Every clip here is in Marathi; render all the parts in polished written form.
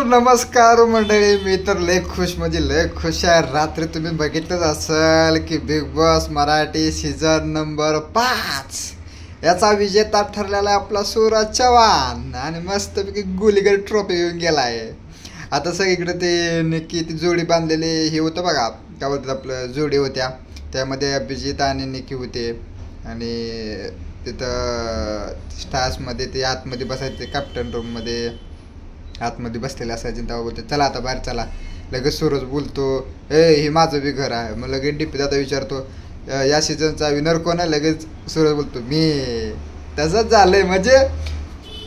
नमस्कार मंडळी. मी तर लय खुश म्हणजे लय खुश आहे. रात्री तुम्ही बघितलंच असेल की big boss Marathi season number 5 याचा विजेता ठरलेला आहे आपला सूरज चव्हाण आणि मस्तपैकी गुलीगड ट्रॉफी घेऊन गेला आहे. आता सगळीकडे ते निकी ती जोडी बांधलेली हे होतं बघा, काय होतं आपलं जोडी होत्या त्यामध्ये अभिजित आणि निकी होते आणि तिथं स्टार्समध्ये ते आतमध्ये बसायचे कॅप्टन रूममध्ये आतमध्ये बसलेले असायचे. तेव्हा बोलते चला आता बाहेर चला. लगेच सूरज बोलतो हे माझं बी घर आहे. मग लगेच डीपी दादा विचारतो या सीझनचा विनर कोण आहे. लगेच सूरज बोलतो मी. तसंच झालंय म्हणजे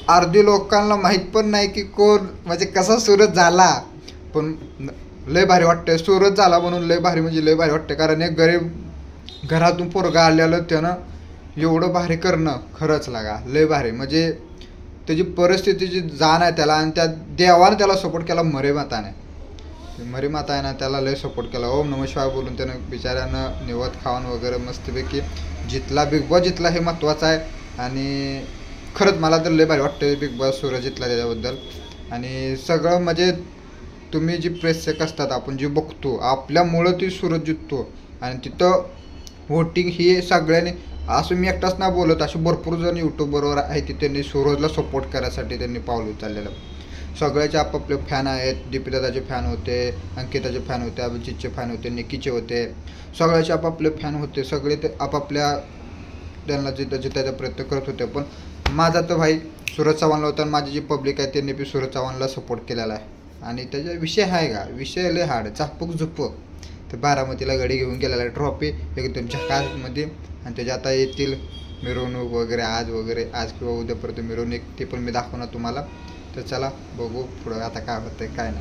अर्धी लोकांना माहीत पण नाही की कोण म्हणजे कसा सूरज झाला, पण लय भारी वाटतंय. सूरज झाला म्हणून लय भारी म्हणजे लय भारी वाटतं. कारण एक गरीब घरातून पोरगा आलेलं त्यानं एवढं भारी करणं खरंच लागा लय भारी. म्हणजे त्याची परिस्थितीची जाण आहे त्याला आणि त्या देवाने त्याला सपोर्ट केला. मरे माता आहे ना त्याला लय सपोर्ट केला. ओम नमः शिवाय बोलून त्यानं बिचाऱ्यानं निवत खाऊन वगैरे मस्तपैकी जितला. बिग बॉस जितला हे महत्त्वाचं आहे आणि खरंच मला तर लय भारी वाटतं बिग बॉस सूरज जितला त्याच्याबद्दल. आणि सगळं म्हणजे तुम्ही जी प्रेक्षक असतात आपण जे बघतो आपल्यामुळं ती सूरज जिततो आणि तिथं व्होटिंग ही सगळ्यांनी असं मी एकटाच ना बोलत असे भरपूर जण यूट्यूबबरोबर आहे की त्यांनी सूरजला सपोर्ट करायसाठी त्यांनी पाऊल उचललेलं. सगळ्याचे आपापले फॅन आहेत. दीपिदाचे फॅन होते, अंकिताचे फॅन होते, अभिजितचे फॅन होते, निकीचे होते. सगळ्याचे आपापले फॅन होते. सगळे ते आपापल्या त्यांना जितायचा प्रयत्न करत होते. पण माझा तर भाई सूरज चव्हाणला होता आणि माझी जी पब्लिक आहे त्यांनी बी सूरज चव्हाणला सपोर्ट केलेला आहे. आणि त्याचा विषय आहे का विषय लय हार्ड चापक झुपक. तर बारामतीला गडी घेऊन गेलेला आहे ट्रॉफी एकदम झकासमध्ये. आणि त्याच्या आता येतील मिरवणूक वगैरे आज किंवा उद्यापर्यंत मिरवणूक ते पण मी दाखवणार तुम्हाला. तर चला बघू पुढं आता काय होतं काय नाही.